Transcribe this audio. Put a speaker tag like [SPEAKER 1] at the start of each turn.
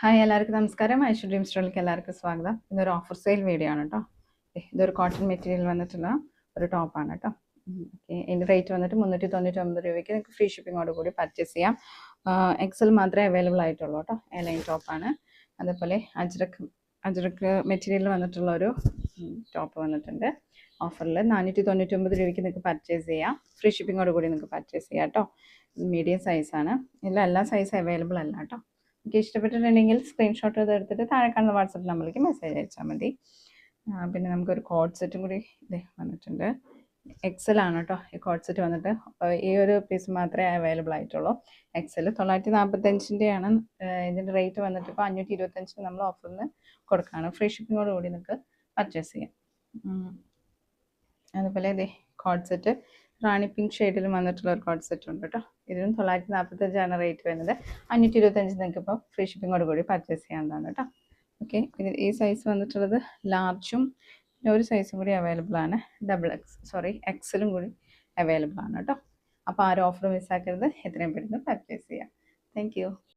[SPEAKER 1] Hi എല്ലാവർക്കും നമസ്കാരം. Aishu dream സ്റ്റോറിലേക്ക് എല്ലാവർക്കും സ്വാഗതം. ഇതൊരു ഓഫർ സെയിൽ വീഡിയോ ആണ് കേട്ടോ. ഇതൊരു കോട്ടൺ മെറ്റീരിയൽ വന്നിട്ടുള്ള ഒരു ടോപ്പാണ് കേട്ടോ. ഓക്കെ, ഇതിൻ്റെ റേറ്റ് വന്നിട്ട് 399 രൂപയ്ക്ക് നിങ്ങൾക്ക് ഫ്രീ ഷിപ്പിങ്ങോട് കൂടി പർച്ചേസ് ചെയ്യാം. എക്സൽ മാത്രമേ അവൈലബിൾ ആയിട്ടുള്ളൂ കേട്ടോ. എലൈൻ ടോപ്പാണ്. അതേപോലെ അജ്രക്ക് മെറ്റീരിയൽ വന്നിട്ടുള്ള ഒരു ടോപ്പ് വന്നിട്ടുണ്ട്. ഓഫറിൽ 499 രൂപയ്ക്ക് നിങ്ങൾക്ക് പർച്ചേസ് ചെയ്യാം. ഫ്രീ ഷിപ്പിങ്ങോട് കൂടി നിങ്ങൾക്ക് പർച്ചേസ് ചെയ്യാം കേട്ടോ. മീഡിയം സൈസാണ്. എല്ലാ സൈസ് അവൈലബിൾ അല്ല കേട്ടോ. എനിക്ക് ഇഷ്ടപ്പെട്ടിട്ടുണ്ടെങ്കിൽ സ്ക്രീൻഷോട്ട് എടുത്തിട്ട് താഴെ കാണുന്ന വാട്സപ്പ് നമ്പറിലേക്ക് മെസ്സേജ് അയച്ചാൽ മതി. പിന്നെ നമുക്കൊരു കോഡ് സെറ്റും കൂടി വന്നിട്ടുണ്ട്. എക്സൽ ആണ് കേട്ടോ ഈ കോഡ് സെറ്റ് വന്നിട്ട്. ഈ ഒരു പീസ് മാത്രമേ അവൈലബിൾ ആയിട്ടുള്ളൂ. എക്സൽ 945-ൻ്റെയാണ്. ഇതിൻ്റെ റേറ്റ് വന്നിട്ട് ഇപ്പോൾ 525 നമ്മൾ ഓഫറിന് കൊടുക്കുകയാണ്. ഫ്രീ ഷിപ്പിങ്ങോട് കൂടി നിങ്ങൾക്ക് പർച്ചേസ് ചെയ്യാം. അതുപോലെ ഇതേ കോഡ് സെറ്റ് റാണി പിങ്ക് ഷെയ്ഡിലും വന്നിട്ടുള്ള ഒരു കോഡ് സെറ്റ് ഉണ്ട് കേട്ടോ. ഇതിനും 945 റേറ്റ് വരുന്നത്. 525 നിങ്ങൾക്ക് ഇപ്പോൾ ഫ്രീ ഷിപ്പിങ്ങോട് കൂടി പർച്ചേസ് ചെയ്യാവുന്നതാണ് കേട്ടോ. ഓക്കെ, ഈ സൈസ് വന്നിട്ടുള്ളത് ലാർജും ഒരു സൈസും കൂടി അവൈലബിൾ ആണ്. എക്സലും കൂടി അവൈലബിൾ ആണ് കേട്ടോ. അപ്പോൾ ആ ഒരു ഓഫർ മിസ്സാക്കരുത്. എത്രയും പെട്ടെന്ന് പർച്ചേസ് ചെയ്യാം. താങ്ക്